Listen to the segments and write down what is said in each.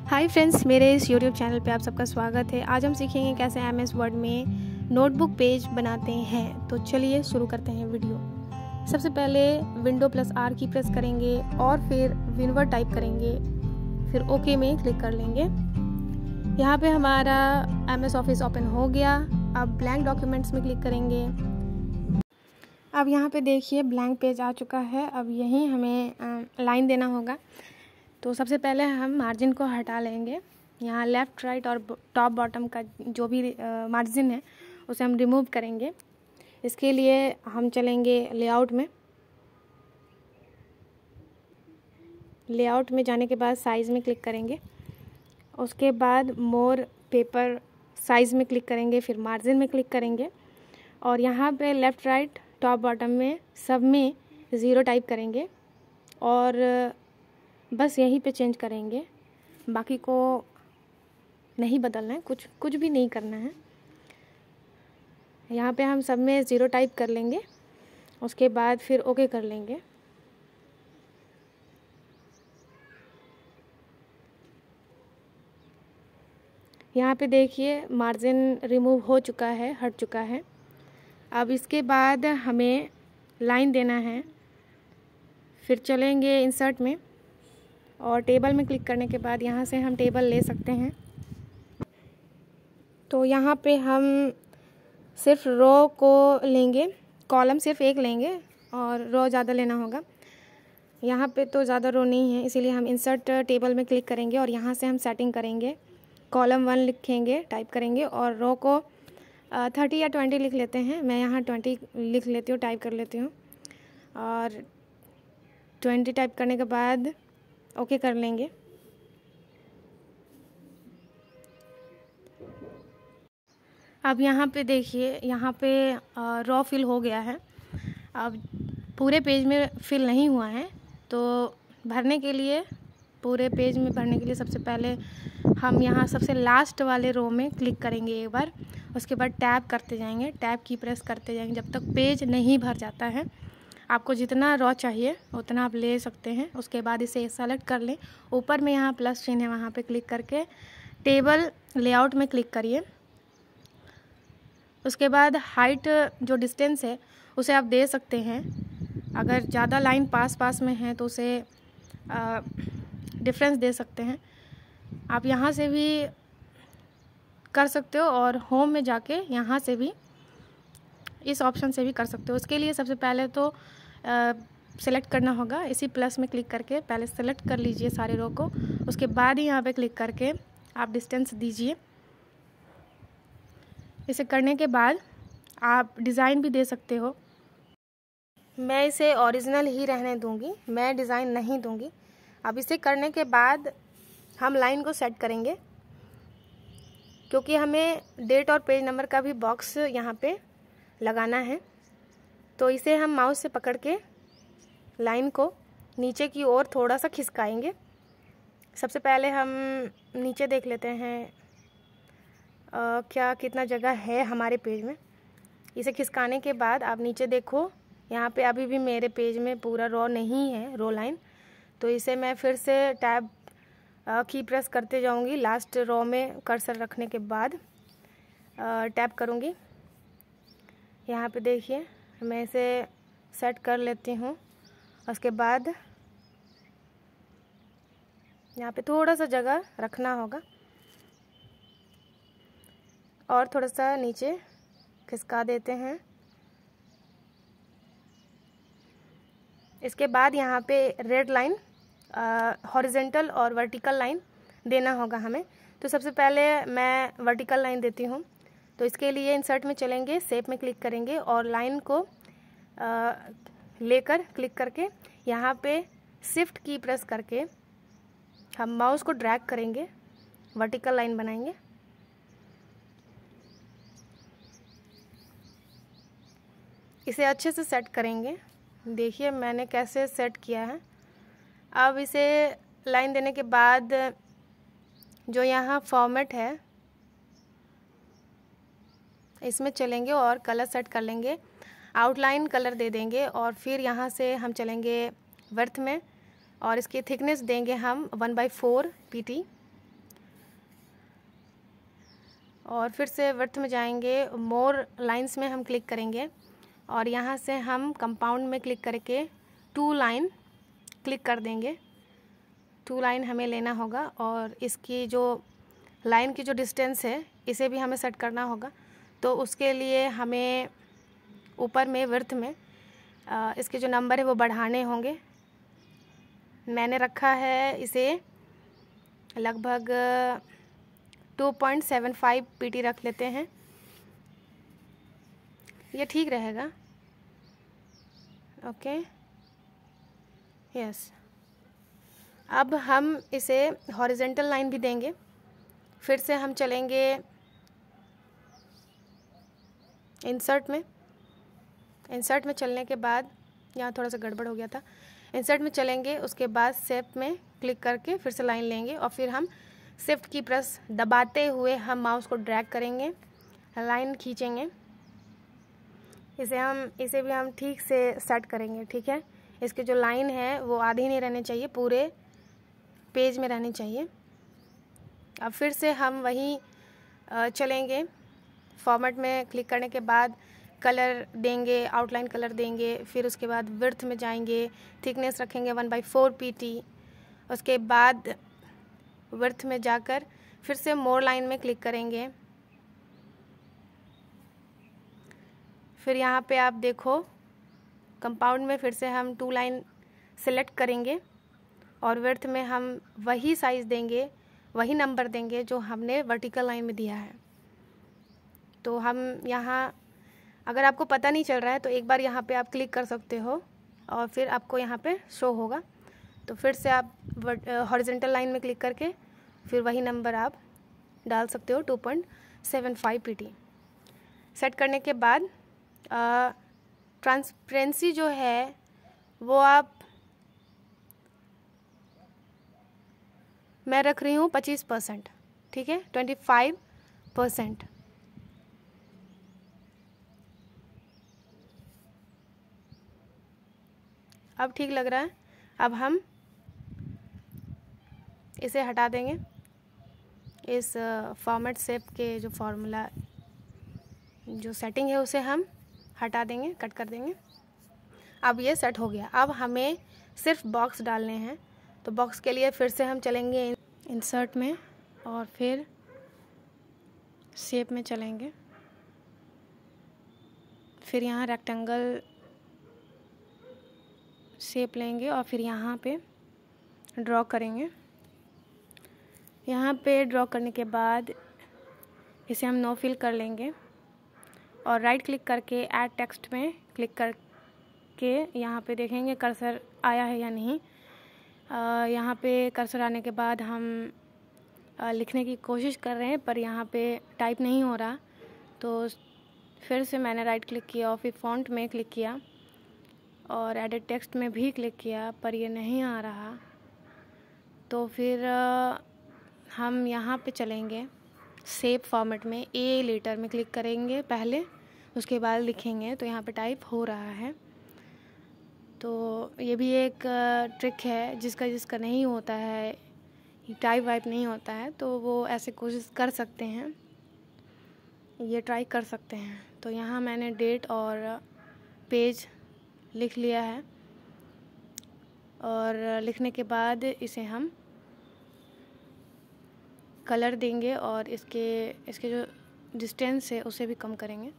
Hi friends, मेरे इस YouTube channel पे आप सबका स्वागत है। आज हम सीखेंगे कैसे एमएस वर्ड में नोटबुक पेज बनाते हैं। तो चलिए शुरू करते हैं वीडियो। सबसे पहले विंडो+R की प्रेस करेंगे और फिर विनवर टाइप करेंगे, फिर ओके में क्लिक कर लेंगे। यहाँ पे हमारा एमएस ऑफिस ओपन हो गया। अब ब्लैंक डॉक्यूमेंट्स में क्लिक करेंगे। अब यहाँ पे देखिए ब्लैंक पेज आ चुका है। अब यहीं हमें लाइन देना होगा। तो सबसे पहले हम मार्जिन को हटा लेंगे। यहाँ लेफ़्ट राइट और टॉप बॉटम का जो भी मार्जिन है उसे हम रिमूव करेंगे। इसके लिए हम चलेंगे लेआउट में। लेआउट में जाने के बाद साइज़ में क्लिक करेंगे। उसके बाद मोर पेपर साइज़ में क्लिक करेंगे, फिर मार्जिन में क्लिक करेंगे और यहाँ पे लेफ़्ट राइट टॉप बॉटम में सब में 0 टाइप करेंगे और बस यहीं पे चेंज करेंगे। बाकी को नहीं बदलना है, कुछ भी नहीं करना है। यहाँ पे हम सब में 0 टाइप कर लेंगे। उसके बाद फिर ओके कर लेंगे। यहाँ पे देखिए मार्जिन रिमूव हो चुका है, हट चुका है। अब इसके बाद हमें लाइन देना है। फिर चलेंगे इंसर्ट में और टेबल में क्लिक करने के बाद यहाँ से हम टेबल ले सकते हैं। तो यहाँ पे हम सिर्फ रो को लेंगे, कॉलम सिर्फ एक लेंगे और रो ज़्यादा लेना होगा। यहाँ पे तो ज़्यादा रो नहीं है, इसीलिए हम इंसर्ट टेबल में क्लिक करेंगे और यहाँ से हम सेटिंग करेंगे। कॉलम 1 लिखेंगे, टाइप करेंगे और रो को 30 या 20 लिख लेते हैं। मैं यहाँ 20 लिख लेती हूँ, टाइप कर लेती हूँ और 20 टाइप करने के बाद ओके कर लेंगे। अब यहाँ पे देखिए, यहाँ पे रो फिल हो गया है। अब पूरे पेज में फिल नहीं हुआ है, तो भरने के लिए, पूरे पेज में भरने के लिए सबसे पहले हम यहाँ सबसे लास्ट वाले रो में क्लिक करेंगे एक बार। उसके बाद टैब करते जाएंगे, टैब की प्रेस करते जाएंगे जब तक पेज नहीं भर जाता है। आपको जितना रो चाहिए उतना आप ले सकते हैं। उसके बाद इसे सेलेक्ट कर लें। ऊपर में यहाँ प्लस चिन्ह है, वहाँ पे क्लिक करके टेबल लेआउट में क्लिक करिए। उसके बाद हाइट जो डिस्टेंस है उसे आप दे सकते हैं। अगर ज़्यादा लाइन पास में है तो उसे डिफरेंस दे सकते हैं। आप यहाँ से भी कर सकते हो और होम में जाके यहाँ से भी, इस ऑप्शन से भी कर सकते हो। उसके लिए सबसे पहले तो सेलेक्ट करना होगा। इसी प्लस में क्लिक करके पहले सेलेक्ट कर लीजिए सारे रो को। उसके बाद ही यहाँ पे क्लिक करके आप डिस्टेंस दीजिए। इसे करने के बाद आप डिज़ाइन भी दे सकते हो। मैं इसे ओरिजिनल ही रहने दूँगी, मैं डिज़ाइन नहीं दूँगी। अब इसे करने के बाद हम लाइन को सेट करेंगे, क्योंकि हमें डेट और पेज नंबर का भी बॉक्स यहाँ पे लगाना है। तो इसे हम माउस से पकड़ के लाइन को नीचे की ओर थोड़ा सा खिसकाएंगे। सबसे पहले हम नीचे देख लेते हैं कितना जगह है हमारे पेज में। इसे खिसकाने के बाद आप नीचे देखो, यहाँ पे अभी भी मेरे पेज में पूरा रो नहीं है, रो लाइन। तो इसे मैं फिर से टैब की प्रेस करते जाऊँगी। लास्ट रो में कर्सर रखने के बाद टैप करूँगी। यहाँ पे देखिए मैं इसे सेट कर लेती हूँ। उसके बाद यहाँ पे थोड़ा सा जगह रखना होगा और थोड़ा सा नीचे खिसका देते हैं। इसके बाद यहाँ पे रेड लाइन, हॉरिजेंटल और वर्टिकल लाइन देना होगा हमें। तो सबसे पहले मैं वर्टिकल लाइन देती हूँ। तो इसके लिए इंसर्ट में चलेंगे, शेप में क्लिक करेंगे और लाइन को लेकर क्लिक करके यहाँ पे शिफ्ट की प्रेस करके हम माउस को ड्रैग करेंगे, वर्टिकल लाइन बनाएंगे। इसे अच्छे से सेट करेंगे। देखिए मैंने कैसे सेट किया है। अब इसे लाइन देने के बाद जो यहाँ फॉर्मेट है इसमें चलेंगे और कलर सेट कर लेंगे। आउटलाइन कलर दे देंगे और फिर यहाँ से हम चलेंगे वर्थ में और इसकी थिकनेस देंगे हम 1/4 pt। और फिर से वर्थ में जाएंगे, मोर लाइंस में हम क्लिक करेंगे और यहाँ से हम कंपाउंड में क्लिक करके 2 लाइन क्लिक कर देंगे। 2 लाइन हमें लेना होगा और इसकी जो लाइन की जो डिस्टेंस है इसे भी हमें सेट करना होगा। तो उसके लिए हमें ऊपर में वर्थ में इसके जो नंबर है वो बढ़ाने होंगे। मैंने रखा है इसे लगभग 2.75 पीटी रख लेते हैं, ये ठीक रहेगा। Okay, yes. अब हम इसे हॉरिजेंटल लाइन भी देंगे। फिर से हम चलेंगे इंसर्ट में। इंसर्ट में चलने के बाद यहाँ थोड़ा सा गड़बड़ हो गया था। इंसर्ट में चलेंगे, उसके बाद शेप में क्लिक करके फिर से लाइन लेंगे और फिर हम शिफ्ट की प्रेस दबाते हुए हम माउस को ड्रैग करेंगे, लाइन खींचेंगे। इसे भी हम ठीक से सेट करेंगे। ठीक है, इसकी जो लाइन है वो आधी नहीं रहनी चाहिए, पूरे पेज में रहनी चाहिए। अब फिर से हम वहीं चलेंगे। फॉर्मेट में क्लिक करने के बाद कलर देंगे, आउटलाइन कलर देंगे। फिर उसके बाद विड्थ में जाएंगे, थिकनेस रखेंगे 1/4 पीटी। उसके बाद विड्थ में जाकर फिर से मोर लाइन में क्लिक करेंगे। फिर यहाँ पे आप देखो कंपाउंड में फिर से हम 2 लाइन सेलेक्ट करेंगे और विड्थ में हम वही साइज़ देंगे, वही नंबर देंगे जो हमने वर्टिकल लाइन में दिया है। तो हम यहाँ, अगर आपको पता नहीं चल रहा है तो एक बार यहाँ पे आप क्लिक कर सकते हो और फिर आपको यहाँ पे शो होगा। तो फिर से आप हॉरिजेंटल लाइन में क्लिक करके फिर वही नंबर आप डाल सकते हो, 2.75 पीटी। सेट करने के बाद ट्रांसपेरेंसी जो है वो मैं रख रही हूँ 25%। ठीक है, 25%। अब ठीक लग रहा है। अब हम इसे हटा देंगे। इस फॉर्मेट शेप के जो फॉर्मूला जो सेटिंग है उसे हम हटा देंगे, कट कर देंगे। अब ये सेट हो गया। अब हमें सिर्फ बॉक्स डालने हैं। तो बॉक्स के लिए फिर से हम चलेंगे इंसर्ट में और फिर शेप में चलेंगे। फिर यहाँ रेक्टेंगल शेप लेंगे और फिर यहाँ पे ड्रॉ करेंगे। यहाँ पे ड्रॉ करने के बाद इसे हम नो फिल कर लेंगे और राइट क्लिक करके ऐड टेक्स्ट में क्लिक करके यहाँ पे देखेंगे कर्सर आया है या नहीं। यहाँ पे कर्सर आने के बाद हम लिखने की कोशिश कर रहे हैं पर यहाँ पे टाइप नहीं हो रहा। तो फिर से मैंने राइट क्लिक किया और फिर फॉन्ट में क्लिक किया और एडिट टेक्स्ट में भी क्लिक किया पर ये नहीं आ रहा। तो फिर हम यहाँ पे चलेंगे शेप फॉर्मेट में, ए लेटर में क्लिक करेंगे पहले, उसके बाद लिखेंगे। तो यहाँ पे टाइप हो रहा है। तो ये भी एक ट्रिक है, जिसका नहीं होता है, टाइप वाइप नहीं होता है, तो वो ऐसे कोशिश कर सकते हैं, ये ट्राई कर सकते हैं। तो यहाँ मैंने डेट और पेज लिख लिया है और लिखने के बाद इसे हम कलर देंगे और इसके जो डिस्टेंस है उसे भी कम करेंगे।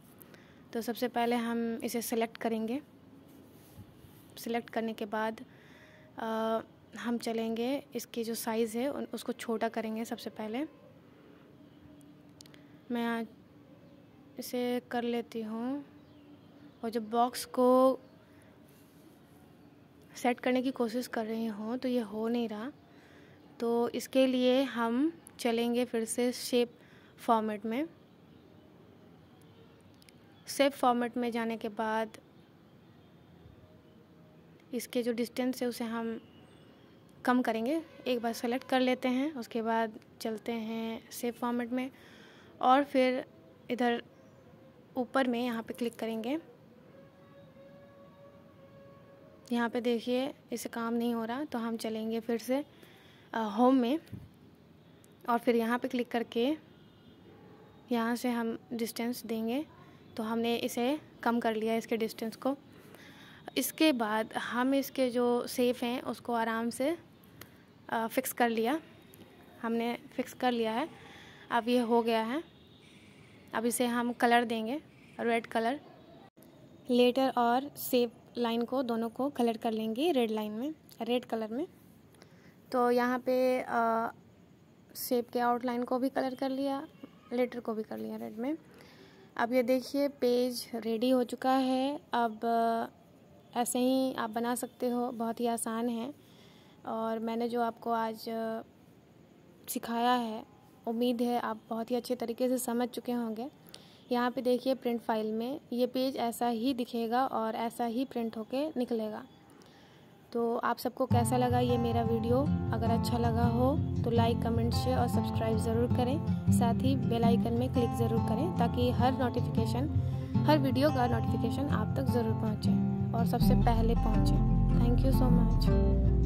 तो सबसे पहले हम इसे सेलेक्ट करेंगे। सेलेक्ट करने के बाद हम चलेंगे, इसकी जो साइज़ है उसको छोटा करेंगे। सबसे पहले मैं इसे कर लेती हूँ और जब बॉक्स को सेट करने की कोशिश कर रही हूँ तो ये हो नहीं रहा। तो इसके लिए हम चलेंगे फिर से शेप फॉर्मेट में। शेप फॉर्मेट में जाने के बाद इसके जो डिस्टेंस है उसे हम कम करेंगे। एक बार सेलेक्ट कर लेते हैं, उसके बाद चलते हैं शेप फॉर्मेट में और फिर इधर ऊपर में यहाँ पे क्लिक करेंगे। यहाँ पे देखिए इसे काम नहीं हो रहा, तो हम चलेंगे फिर से होम में और फिर यहाँ पे क्लिक करके यहाँ से हम डिस्टेंस देंगे, तो हमने इसे कम कर लिया इसके डिस्टेंस को। इसके बाद हम इसके जो शेप हैं उसको आराम से फिक्स कर लिया, हमने फिक्स कर लिया है। अब ये हो गया है। अब इसे हम कलर देंगे, रेड कलर। लेटर और शेप लाइन को दोनों को कलर कर लेंगे रेड कलर में। तो यहाँ पे शेप के आउटलाइन को भी कलर कर लिया, लेटर को भी कर लिया रेड में। अब ये देखिए पेज रेडी हो चुका है। अब ऐसे ही आप बना सकते हो, बहुत ही आसान है। और मैंने जो आपको आज सिखाया है, उम्मीद है आप बहुत ही अच्छे तरीके से समझ चुके होंगे। यहाँ पे देखिए प्रिंट फाइल में ये पेज ऐसा ही दिखेगा और ऐसा ही प्रिंट होके निकलेगा। तो आप सबको कैसा लगा ये मेरा वीडियो? अगर अच्छा लगा हो तो लाइक, कमेंट, शेयर और सब्सक्राइब ज़रूर करें। साथ ही बेल आइकन में क्लिक ज़रूर करें ताकि हर वीडियो का नोटिफिकेशन आप तक ज़रूर पहुँचे और सबसे पहले पहुँचे। Thank you so much.